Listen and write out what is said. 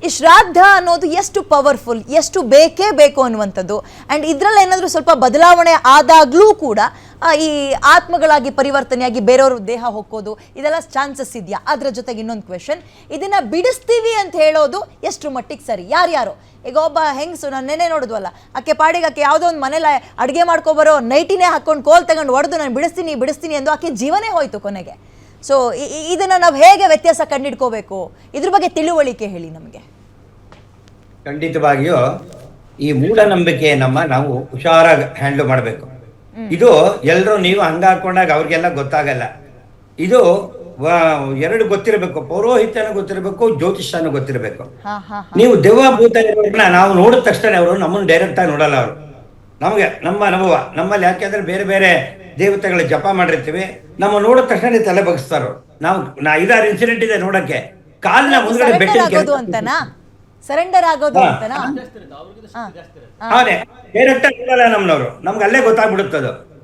ಈ ಶ್ರಾದ್ದ ಅನ್ನೋದು ಎಷ್ಟು ಪವರ್ಫುಲ್, ಎಷ್ಟು ಬೇಕೇ ಬೇಕು ಅನ್ನುವಂಥದ್ದು. ಆ್ಯಂಡ್ ಇದರಲ್ಲಿ ಏನಾದರೂ ಸ್ವಲ್ಪ ಬದಲಾವಣೆ ಆದಾಗಲೂ ಕೂಡ ಈ ಆತ್ಮಗಳಾಗಿ ಪರಿವರ್ತನೆಯಾಗಿ ಬೇರೆಯವ್ರ ದೇಹ ಹೊಕ್ಕೋದು ಇದೆಲ್ಲ ಚಾನ್ಸಸ್ ಇದೆಯಾ? ಅದರ ಜೊತೆಗೆ ಇನ್ನೊಂದು ಕ್ವೆಶನ್, ಇದನ್ನು ಬಿಡಿಸ್ತೀವಿ ಅಂತ ಹೇಳೋದು ಎಷ್ಟು ಮಟ್ಟಿಗೆ ಸರಿ? ಯಾರ್ಯಾರು ಈಗ ಒಬ್ಬ ಹೆಂಗಸು ನಾನು ನೆನೆ ನೋಡಿದ್ವಲ್ಲ, ಆಕೆ ಪಾಡಿಗೆ ಆಕೆ ಯಾವುದೋ ಒಂದು ಮನೇಲಿ ಅಡುಗೆ ಮಾಡ್ಕೊಬರೋ ನೈಟಿನೇ ಹಾಕ್ಕೊಂಡು ಕೋಲ್ ತಗೊಂಡು ಹೊಡೆದು ನಾನು ಬಿಡಿಸ್ತೀನಿ ಎಂದು ಆಕೆ ಜೀವನೇ ಹೋಯ್ತು ಕೊನೆಗೆ. ಸೊ ಇದನ್ನು ನಾವು ಹೇಗೆ ವ್ಯತ್ಯಾಸ ಕಂಡಿಡ್ಕೋಬೇಕು, ಇದ್ರ ಬಗ್ಗೆ ತಿಳುವಳಿಕೆ ಹೇಳಿ ನಮಗೆ. ಖಂಡಿತವಾಗಿಯೂ ಈ ಮೂಢನಂಬಿಕೆ ನಾವು ಹುಷಾರಾಗಿ ಹ್ಯಾಂಡಲ್ ಮಾಡಬೇಕು. ಇದು ಎಲ್ಲರೂ ನೀವು ಹಂಗ ಹಾಕೊಂಡಾಗ ಅವ್ರಿಗೆಲ್ಲ ಗೊತ್ತಾಗಲ್ಲ. ಇದು ಎರಡು ಗೊತ್ತಿರಬೇಕು, ಪೌರೋಹಿತ್ಯನೂ ಗೊತ್ತಿರಬೇಕು, ಜ್ಯೋತಿಷ್ಯನೂ ಗೊತ್ತಿರಬೇಕು. ನೀವು ದೆವ್ವ ಭೂತ ನಾವು ನೋಡಿದ ತಕ್ಷಣ ಅವರು ನಮ್ಮನ್ನು ಡೈರೆಕ್ಟ್ ಆಗಿ ನೋಡಲ್ಲ. ಅವರು ನಮಗೆ ನಮ್ಮ ಅನುಭವ ನಮ್ಮಲ್ಲಿ ಯಾಕೆಂದ್ರೆ ಬೇರೆ ಬೇರೆ ದೇವತೆಗಳ ಜಪ ಮಾಡಿರ್ತೀವಿ, ನಮ್ಮ ನೋಡಿದ ತಕ್ಷಣ ತಲೆ ಬಗ್ಸ್ತಾರೋ. ನಾವು 5-6 ಇನ್ಸಿಡೆಂಟ್ ಇದೆ ನೋಡಕ್ಕೆ. ಕಾಲಿನ ಮುಂದ್ಗಡೆ ಸರೆಂಡರ್ ಆಗೋದು ಅಂತನಾ? ಅದೇ ಡೈರೆಕ್ಟ್ ಆಗಿ ನೋಡಲ್ಲ ನಮ್ಮನವರು, ನಮ್ಗೆ ಅಲ್ಲೇ ಗೊತ್ತಾಗ್ಬಿಡುತ್ತದು.